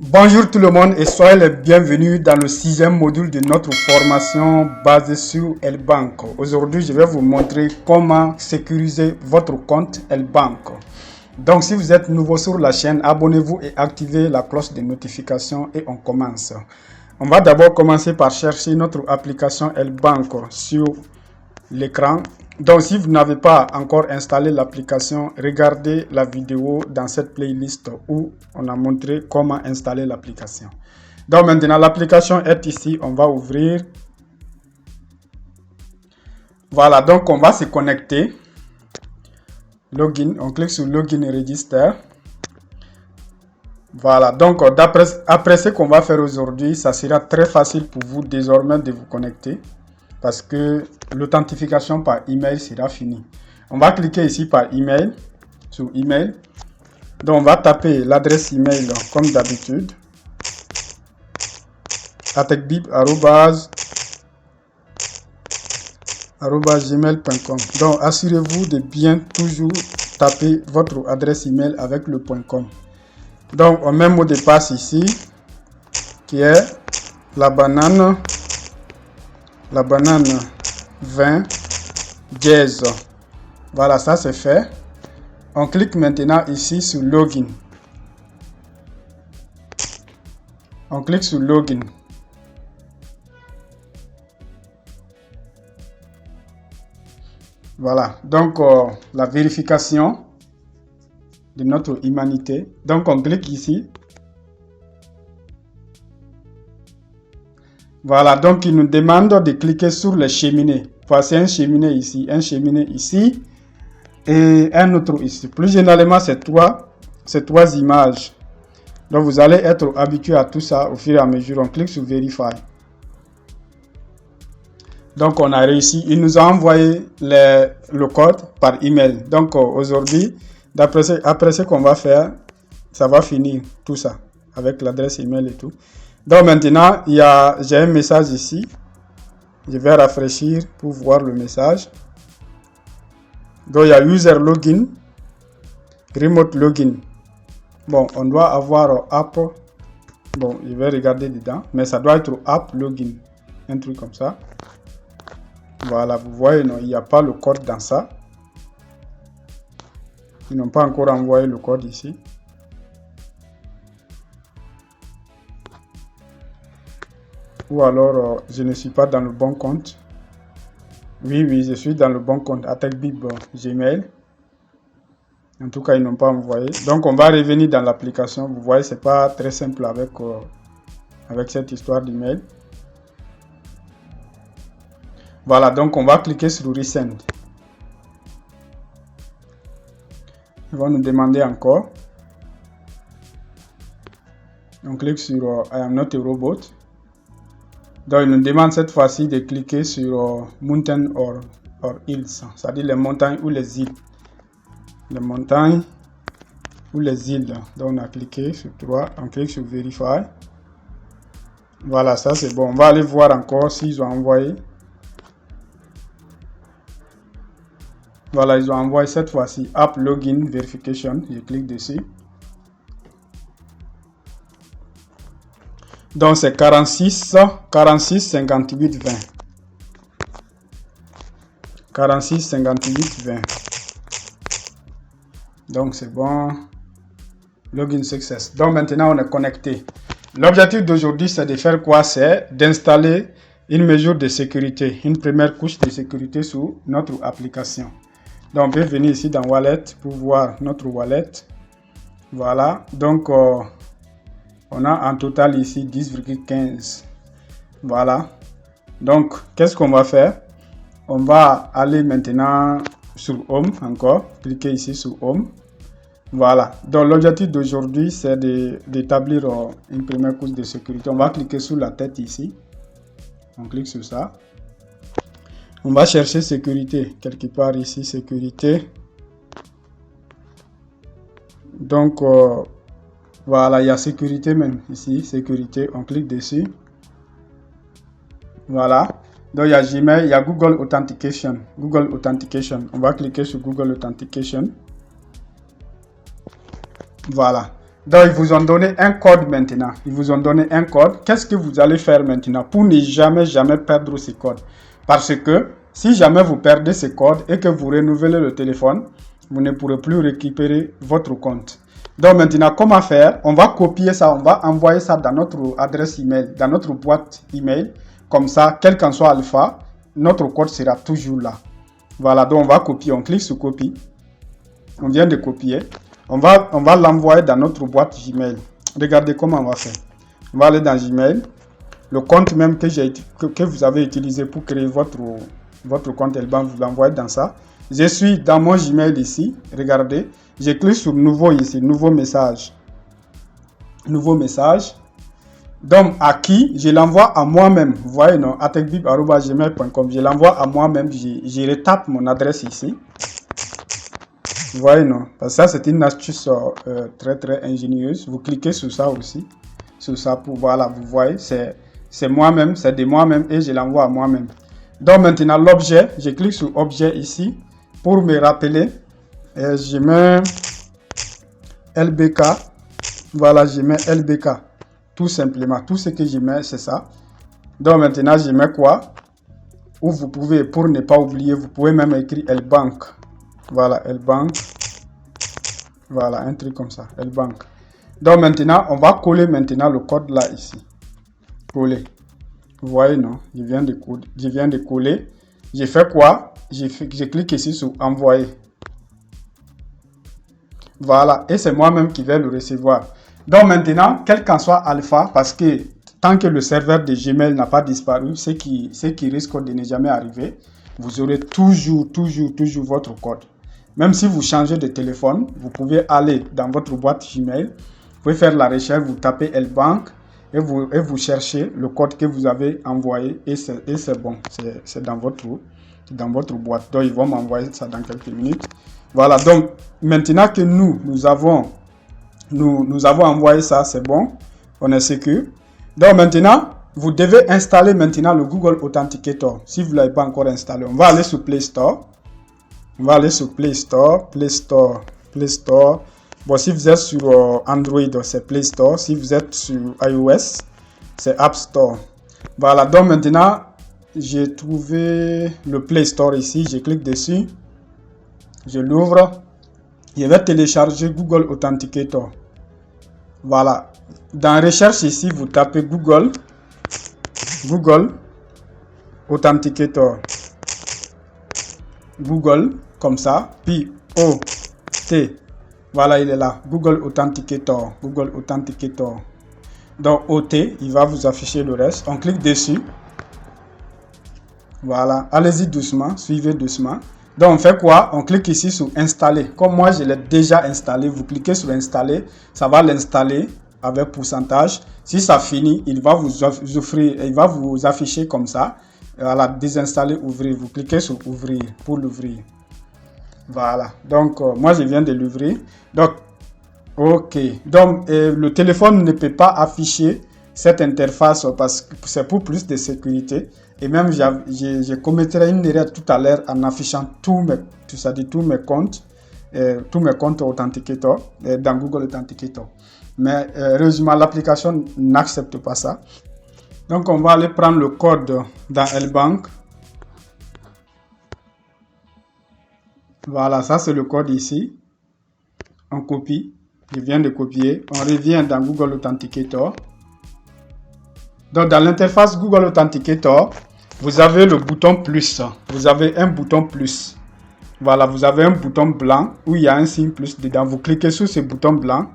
Bonjour tout le monde et soyez les bienvenus dans le 6e module de notre formation basée sur L-Bank. Aujourd'hui, je vais vous montrer comment sécuriser votre compte L-Bank. Donc, si vous êtes nouveau sur la chaîne, abonnez-vous et activez la cloche de notification et on commence. On va d'abord commencer par chercher notre application L-Bank sur l'écran. Donc, si vous n'avez pas encore installé l'application, regardez la vidéo dans cette playlist où on a montré comment installer l'application. Donc, maintenant, l'application est ici. On va ouvrir. Voilà, donc on va se connecter. Login, on clique sur Login et Register. Voilà, donc après ce qu'on va faire aujourd'hui, ça sera très facile pour vous désormais de vous connecter parce que l'authentification par email sera finie. On va cliquer ici par email, sur email. Donc on va taper l'adresse email comme d'habitude. atechbib@gmail.com. Donc assurez-vous de bien toujours taper votre adresse email avec le .com. Donc on met mot de passe ici qui est la banane 20 dièse. Voilà, ça c'est fait. On clique maintenant ici sur Login. On clique sur Login. Voilà, donc la vérification de notre humanité. Donc on clique ici. Voilà, donc il nous demande de cliquer sur les cheminées. Voici un cheminée ici et un autre ici. Plus généralement, c'est trois images. Donc vous allez être habitué à tout ça au fur et à mesure. On clique sur Verify. Donc on a réussi. Il nous a envoyé le code par email. Donc aujourd'hui, après ce qu'on va faire, ça va finir tout ça avec l'adresse email et tout. Donc maintenant, j'ai un message ici. Je vais rafraîchir pour voir le message. Donc il y a User Login, Remote Login. Bon, on doit avoir App. Bon, je vais regarder dedans. Mais ça doit être App Login. Un truc comme ça. Voilà, vous voyez, non, il n'y a pas le code dans ça. Ils n'ont pas encore envoyé le code ici. Ou alors, je ne suis pas dans le bon compte. Oui, je suis dans le bon compte. atechbib Gmail. En tout cas, ils n'ont pas envoyé. Donc, on va revenir dans l'application. Vous voyez, c'est pas très simple avec cette histoire d'email. Voilà, donc on va cliquer sur Resend. Ils vont nous demander encore. On clique sur I am not a robot. Donc, il nous demande cette fois-ci de cliquer sur Mountain or Hills, c'est-à-dire les montagnes ou les îles. Les montagnes ou les îles. Donc, on a cliqué sur 3, on clique sur Verify. Voilà, ça c'est bon. On va aller voir encore s'ils ont envoyé. Voilà, ils ont envoyé cette fois-ci App Login Verification. Je clique dessus. Donc c'est 46 58 20. 46 58 20. Donc c'est bon. Login success. Donc maintenant on est connecté. L'objectif d'aujourd'hui c'est de faire quoi? C'est d'installer une mesure de sécurité, une première couche de sécurité sur notre application. Donc on peut venir ici dans Wallet pour voir notre wallet. Voilà. Donc on a en total ici 10,15. Voilà. Donc, qu'est-ce qu'on va faire? On va aller maintenant sur Home encore. Cliquez ici sur Home. Voilà. Donc, l'objectif d'aujourd'hui, c'est d'établir une première couche de sécurité. On va cliquer sur la tête ici. On clique sur ça. On va chercher sécurité. Quelque part ici, sécurité. Donc, voilà, il y a sécurité même ici, sécurité, on clique dessus. Voilà, donc il y a Gmail, il y a Google Authentication. On va cliquer sur Google Authentication. Voilà, Donc, ils vous ont donné un code maintenant. Ils vous ont donné un code. Qu'est-ce que vous allez faire maintenant pour ne jamais perdre ces codes? Parce que si jamais vous perdez ces codes et que vous renouvelez le téléphone, vous ne pourrez plus récupérer votre compte. Donc maintenant, comment faire? On va copier ça, on va envoyer ça dans notre adresse email, dans notre boîte email. Comme ça, quel qu'en soit alpha, notre code sera toujours là. Voilà, donc on va copier, on clique sur copie. On vient de copier. On va l'envoyer dans notre boîte Gmail. Regardez comment on va faire. On va aller dans Gmail. Le compte même que vous avez utilisé pour créer votre compte Elbank, vous l'envoyez dans ça. Je suis dans mon Gmail ici. Regardez. Je clique sur nouveau ici. Nouveau message. Nouveau message. Donc, à qui? Je l'envoie à moi-même. Vous voyez, non? atechbib@gmail.com. Je l'envoie à moi-même. Je retape mon adresse ici. Vous voyez, non? Parce que ça, c'est une astuce très ingénieuse. Vous cliquez sur ça aussi. Sur ça pour, voilà, vous voyez, c'est moi-même, c'est de moi-même et je l'envoie à moi-même. Donc maintenant, l'objet, je clique sur objet ici pour me rappeler. Et je mets LBK. Voilà, je mets LBK. Tout simplement, tout ce que je mets, c'est ça. Donc maintenant, je mets quoi? Ou vous pouvez, pour ne pas oublier, vous pouvez même écrire Elbank. Voilà, Elbank. Voilà, un truc comme ça, Elbank. Donc maintenant, on va coller maintenant le code là ici. Coller. Vous voyez, non? Je viens de coller. J'ai fait quoi? Je clique ici sur envoyer. Voilà, et c'est moi-même qui vais le recevoir. Donc maintenant, quel qu'en soit alpha, parce que tant que le serveur de Gmail n'a pas disparu, ce qui risque de ne jamais arriver, vous aurez toujours votre code. Même si vous changez de téléphone, vous pouvez aller dans votre boîte Gmail, vous pouvez faire la recherche, vous tapez Elbank et vous cherchez le code que vous avez envoyé et c'est bon, c'est dans votre boîte. Donc ils vont m'envoyer ça dans quelques minutes. Voilà, donc maintenant que nous avons envoyé ça, c'est bon, on est sécure. Donc maintenant, vous devez installer maintenant le Google Authenticator. Si vous ne l'avez pas encore installé, on va aller sur Play Store. On va aller sur Play Store. Bon, si vous êtes sur Android, c'est Play Store. Si vous êtes sur iOS, c'est App Store. Voilà, donc maintenant, j'ai trouvé le Play Store ici. Je clique dessus. Je l'ouvre. Je vais télécharger Google Authenticator. Voilà. Dans recherche ici, vous tapez Google Authenticator. Google, comme ça, puis O-T. Voilà, il est là. Google Authenticator. Google Authenticator. Donc, OT, il va vous afficher le reste. On clique dessus. Voilà. Allez-y doucement. Suivez doucement. Donc, on fait quoi? On clique ici sur installer. Comme moi, je l'ai déjà installé. Vous cliquez sur installer. Ça va l'installer avec pourcentage. Si ça finit, il va vous offrir, il va vous afficher comme ça. Voilà, désinstaller, ouvrir. Vous cliquez sur ouvrir pour l'ouvrir. Voilà. Donc, moi, je viens de l'ouvrir. Donc, ok. Donc, le téléphone ne peut pas afficher cette interface parce que c'est pour plus de sécurité. Et même, je commettrai une erreur tout à l'heure en affichant tous mes comptes Authenticator dans Google Authenticator. Mais heureusement, l'application n'accepte pas ça. Donc, on va aller prendre le code dans Elbank. Voilà, ça c'est le code ici. On copie. Je viens de copier. On revient dans Google Authenticator. Donc, dans l'interface Google Authenticator, vous avez le bouton plus. Vous avez un bouton plus. Voilà, vous avez un bouton blanc où il y a un signe plus dedans. Vous cliquez sur ce bouton blanc.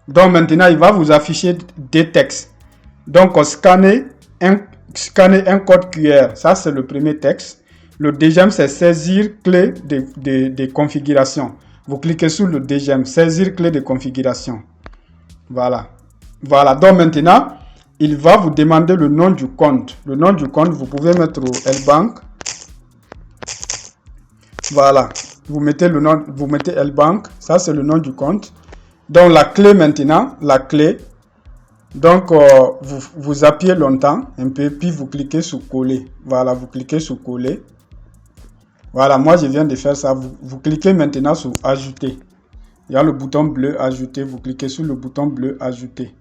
Donc, maintenant, il va vous afficher des textes. Donc, scannez un code QR. Ça, c'est le premier texte. Le deuxième, c'est saisir clé de configuration. Vous cliquez sur le deuxième, saisir clé de configuration. Voilà. Voilà. Donc, maintenant, il va vous demander le nom du compte. Le nom du compte, vous pouvez mettre Elbank. Voilà. Vous mettez le nom, vous mettez Elbank. Ça, c'est le nom du compte. Donc, la clé maintenant, la clé. Donc, vous appuyez longtemps un peu, puis vous cliquez sur coller. Voilà, vous cliquez sur coller. Voilà, moi, je viens de faire ça. Vous cliquez maintenant sur ajouter. Il y a le bouton bleu ajouter. Vous cliquez sur le bouton bleu ajouter.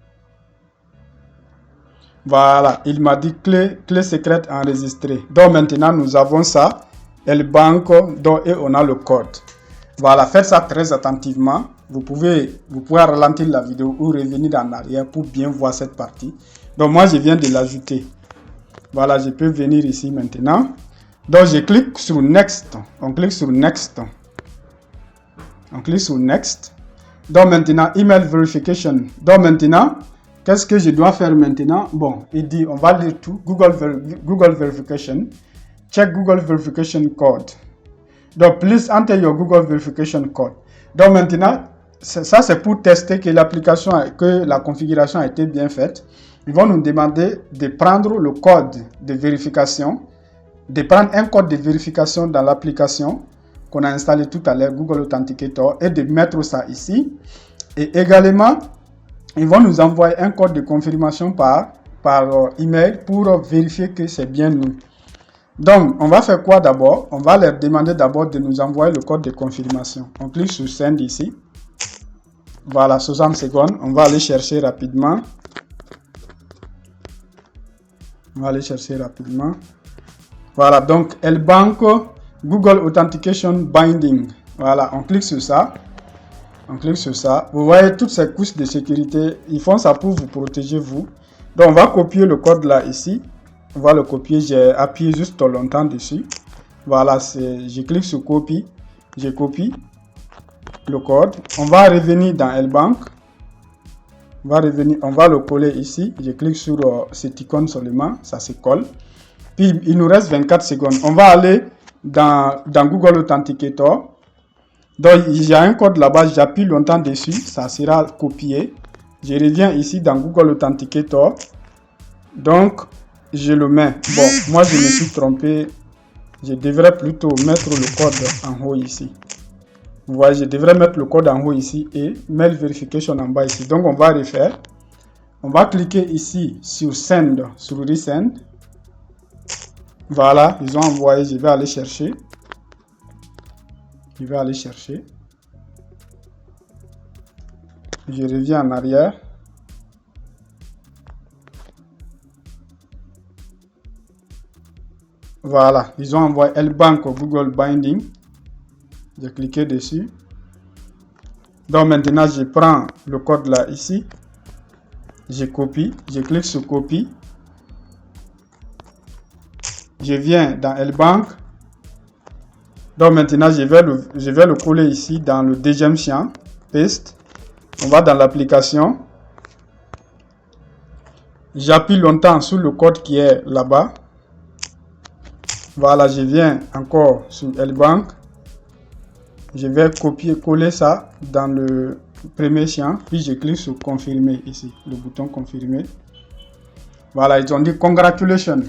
Voilà, il m'a dit clé secrète enregistrée. Donc maintenant nous avons ça. El Banco, donc, et on a le code. Voilà, faites ça très attentivement. Vous pouvez ralentir la vidéo ou revenir en arrière pour bien voir cette partie. Donc moi je viens de l'ajouter. Voilà, je peux venir ici maintenant. Donc je clique sur Next. On clique sur Next. On clique sur Next. Donc maintenant, Email Verification. Donc maintenant, qu'est-ce que je dois faire maintenant? Bon, il dit, on va lire tout. Google Verification. Check Google Verification Code. Donc, please enter your Google Verification Code. Donc maintenant, ça c'est pour tester que l'application, que la configuration a été bien faite. Ils vont nous demander de prendre le code de vérification, de prendre un code de vérification dans l'application qu'on a installé tout à l'heure, Google Authenticator, et de mettre ça ici. Et également, ils vont nous envoyer un code de confirmation par email pour vérifier que c'est bien nous. Donc, on va faire quoi d'abord? On va leur demander d'abord de nous envoyer le code de confirmation. On clique sur Send ici. Voilà, 60 secondes. On va aller chercher rapidement. On va aller chercher rapidement. Voilà, donc El Banco Google Authentication Binding. Voilà, on clique sur ça. On clique sur ça. Vous voyez toutes ces couches de sécurité. Ils font ça pour vous protéger, vous. Donc, on va copier le code là, ici. On va le copier. J'ai appuyé juste longtemps dessus. Voilà, je clique sur Copy. Je copie le code. On va revenir dans El Bank. On va revenir. On va le coller ici. Je clique sur cette icône seulement. Ça se colle. Puis, il nous reste 24 secondes. On va aller dans Google Authenticator. Donc, il y a un code là-bas, j'appuie longtemps dessus, ça sera copié. Je reviens ici dans Google Authenticator. Donc, je le mets. Bon, moi, je me suis trompé. Je devrais plutôt mettre le code en haut ici. Vous voyez, je devrais mettre le code en haut ici et Mail Verification en bas ici. Donc, on va refaire. On va cliquer ici sur Send, sur Resend. Voilà, ils ont envoyé, je vais aller chercher. Je vais aller chercher. Je reviens en arrière. Voilà, ils ont envoyé El Banco Google Binding. J'ai cliqué dessus. Donc maintenant, je prends le code là ici. Je copie. Je clique sur Copie. Je viens dans El Bank. Donc maintenant, je vais le coller ici dans le deuxième champ. Paste. On va dans l'application. J'appuie longtemps sur le code qui est là-bas. Voilà, je viens encore sur El Bank. Je vais copier-coller ça dans le premier champ. Puis je clique sur Confirmer ici. Le bouton Confirmer. Voilà, ils ont dit Congratulations.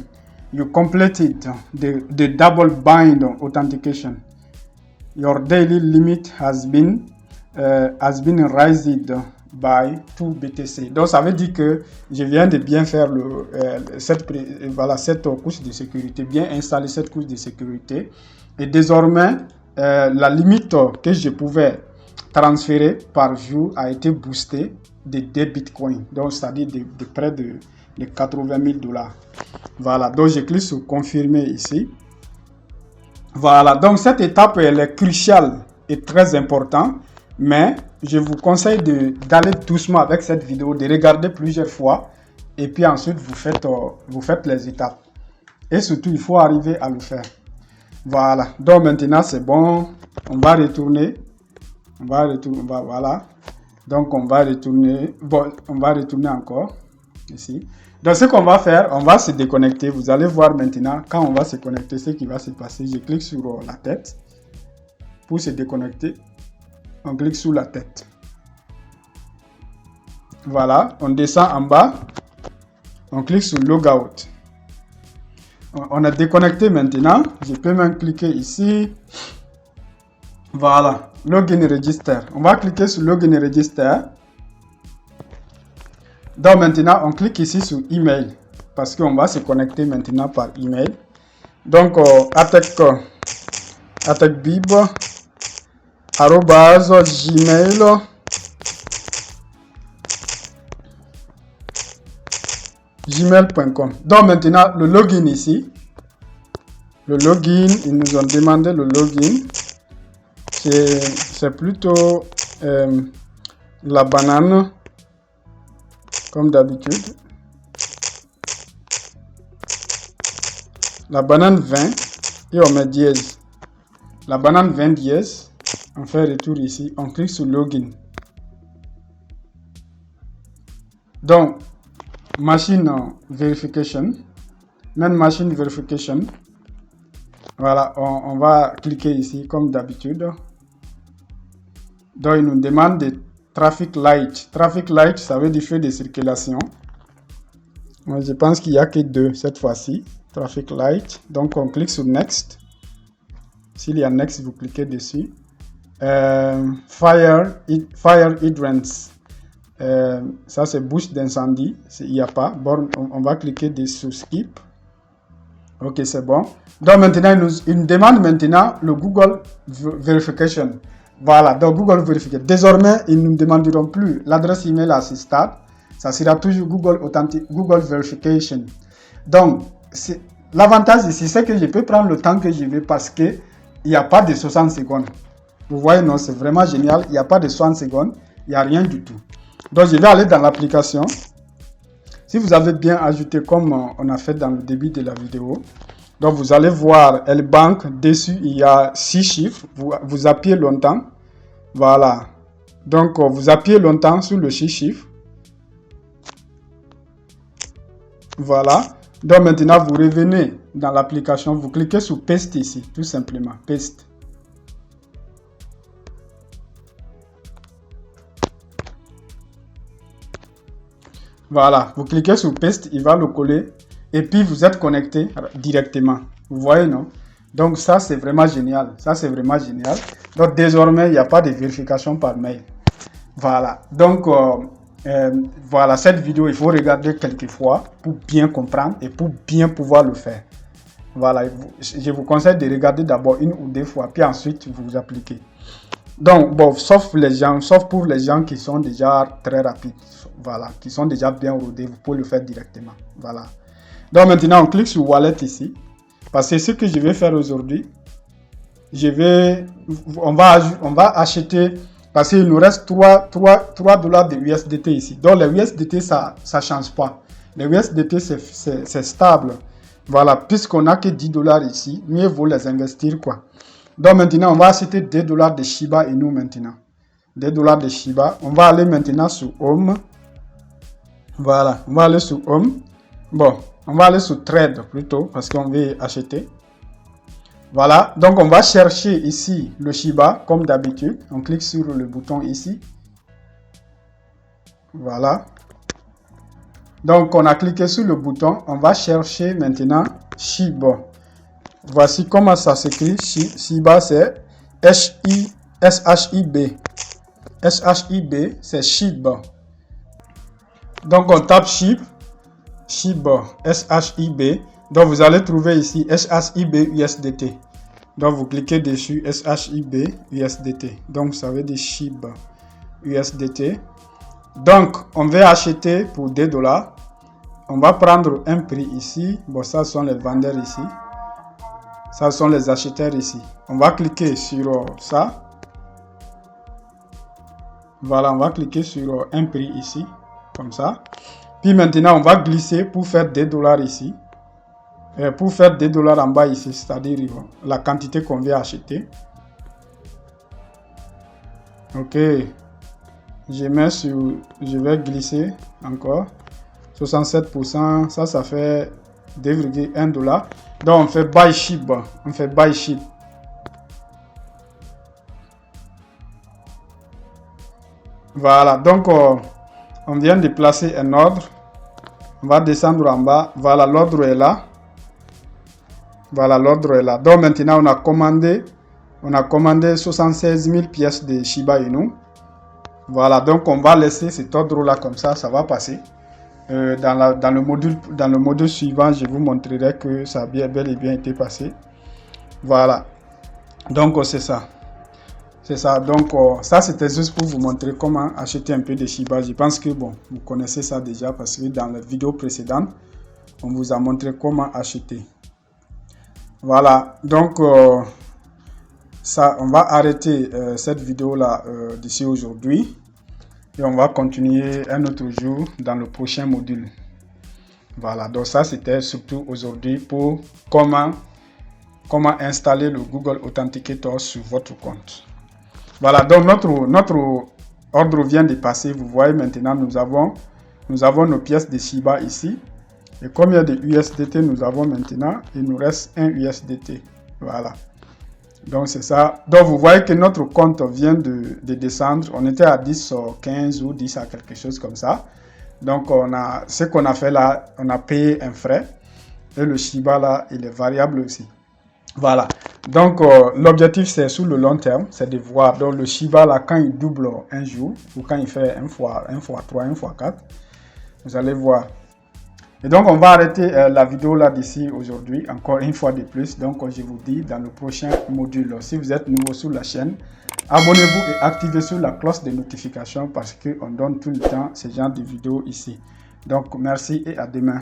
You completed the double bind authentication. Your daily limit has been raised by 2 BTC. Donc ça veut dire que je viens de bien faire cette couche de sécurité, bien installer cette couche de sécurité. Et désormais, la limite que je pouvais transférer par jour a été boostée de 2 bitcoins. Donc c'est-à-dire de près de 80 000 $. Voilà, donc je clique sur confirmer ici. Voilà, donc cette étape elle est cruciale et très importante, mais je vous conseille d'aller doucement avec cette vidéo, de regarder plusieurs fois et puis ensuite vous faites les étapes. Et surtout, il faut arriver à le faire. Voilà, donc maintenant c'est bon, on va retourner. Voilà, donc on va retourner, bon, on va retourner encore ici. Donc ce qu'on va faire, on va se déconnecter. Vous allez voir maintenant, quand on va se connecter, ce qui va se passer. Je clique sur la tête. Pour se déconnecter, on clique sur la tête. Voilà, on descend en bas. On clique sur Logout. On est déconnecté maintenant. Je peux même cliquer ici. Voilà, Login Register. On va cliquer sur Login Register. Donc maintenant, on clique ici sur Email parce qu'on va se connecter maintenant par email. Donc, Attack Bib. gmail.com. Donc maintenant, le login ici. Le login, ils nous ont demandé le login. C'est plutôt la banane, comme d'habitude. La banane 20 et on met dièse. La banane 20 dièse. On fait retour ici. On clique sur login. Donc, machine verification. Même machine verification. Voilà, on va cliquer ici comme d'habitude. Donc, il nous demande de traffic light. Traffic light, ça veut dire feu de circulation. Moi, je pense qu'il n'y a que 2 cette fois-ci. Traffic light. Donc, on clique sur next. S'il y a next, vous cliquez dessus. Fire hydrants. Ça, c'est bouche d'incendie. Il n'y a pas. Bon, on va cliquer dessus skip. Ok, c'est bon. Donc maintenant, il nous demande maintenant le Google Verification. Voilà, donc Google Verification. Désormais, ils ne nous demanderont plus l'adresse email à ce stade. Ça sera toujours Google Verification. Donc, l'avantage ici, c'est que je peux prendre le temps que je veux parce qu'il n'y a pas de 60 secondes. Vous voyez, non, c'est vraiment génial. Il n'y a pas de 60 secondes. Il n'y a rien du tout. Donc, je vais aller dans l'application. Si vous avez bien ajouté comme on a fait dans le début de la vidéo, donc vous allez voir L-Bank, dessus il y a 6 chiffres, vous appuyez longtemps, voilà, donc vous appuyez longtemps sur le 6 chiffres, voilà, donc maintenant vous revenez dans l'application, vous cliquez sur Paste ici, tout simplement, Paste. Voilà, vous cliquez sur Paste, il va le coller. Et puis, vous êtes connecté directement. Vous voyez, non? Donc, ça, c'est vraiment génial. Ça, c'est vraiment génial. Donc, désormais, il n'y a pas de vérification par mail. Voilà. Donc, voilà, cette vidéo, il faut regarder quelques fois pour bien comprendre et pour bien pouvoir le faire. Voilà. Je vous conseille de regarder d'abord 1 ou 2 fois, puis ensuite, vous appliquez. Donc, bon, sauf pour les gens qui sont déjà très rapides. Voilà, qui sont déjà bien rodés, vous pouvez le faire directement. Voilà. Donc maintenant, on clique sur Wallet ici. Parce que ce que je vais faire aujourd'hui, on va acheter, parce qu'il nous reste 3 $ de USDT ici. Donc les USDT, ça ne change pas. Les USDT, c'est stable. Voilà, puisqu'on n'a que 10 $ ici, mieux vaut les investir, quoi. Donc maintenant, on va acheter 2 $ de Shiba Inu maintenant. 2 $ de Shiba. On va aller maintenant sur Home. Voilà, on va aller sur Home. Bon, on va aller sur Trade plutôt parce qu'on veut acheter. Voilà, donc on va chercher ici le Shiba comme d'habitude. On clique sur le bouton ici. Voilà. Donc on a cliqué sur le bouton. On va chercher maintenant Shiba. Voici comment ça s'écrit. Shiba, c'est S-H-I-B. S-H-I-B, c'est Shiba. Donc on tape Shiba, S-H-I-B. Donc vous allez trouver ici S-H-I-B USDT. Donc vous cliquez dessus S-H-I-B USDT. Donc ça veut dire Shiba USDT. Donc on va acheter pour 2 $. On va prendre un prix ici. Bon, ça sont les vendeurs ici. Ça sont les acheteurs ici. On va cliquer sur ça. Voilà, on va cliquer sur un prix ici. Comme ça. Puis maintenant, on va glisser pour faire 2 $ ici. Pour faire 2 $ en bas ici, c'est-à-dire la quantité qu'on veut acheter. Ok. Je vais glisser encore. 67%, ça fait 2,1 $. Donc on fait Buy Ship. On fait Buy Ship. Voilà, donc on vient de placer un ordre. On va descendre en bas. Voilà, l'ordre est là. Voilà, l'ordre est là. Donc maintenant, on a commandé 76 000 pièces de Shiba Inu. Voilà, donc on va laisser cet ordre-là comme ça, ça va passer. Dans le module suivant, je vous montrerai que ça a bel et bien été passé. Voilà, donc c'est ça. C'est ça. Donc, ça, c'était juste pour vous montrer comment acheter un peu de Shiba. Je pense que, bon, vous connaissez ça déjà parce que dans la vidéo précédente, on vous a montré comment acheter. Voilà. Donc, ça, on va arrêter cette vidéo-là d'ici aujourd'hui. Et on va continuer un autre jour dans le prochain module. Voilà. Donc, ça, c'était surtout aujourd'hui pour comment installer le Google Authenticator sur votre compte. Voilà, donc notre ordre vient de passer. Vous voyez maintenant, nous avons nos pièces de Shiba ici. Et combien de USDT nous avons maintenant? Il nous reste un USDT. Voilà. Donc c'est ça. Donc vous voyez que notre compte vient de descendre. On était à 10, 15 ou 10 à quelque chose comme ça. Donc ce qu'on a fait là, on a payé un frais. Et le Shiba là, il est variable aussi. Voilà, donc l'objectif c'est sur le long terme, c'est de voir donc le Shiba là quand il double un jour ou quand il fait 1 fois 3, 1 fois 4, vous allez voir. Et donc on va arrêter la vidéo là d'ici aujourd'hui, encore une fois de plus. Donc je vous dis dans le prochain module, si vous êtes nouveau sur la chaîne, abonnez-vous et activez sur la cloche de notification parce qu'on donne tout le temps ce genre de vidéos ici. Donc merci et à demain.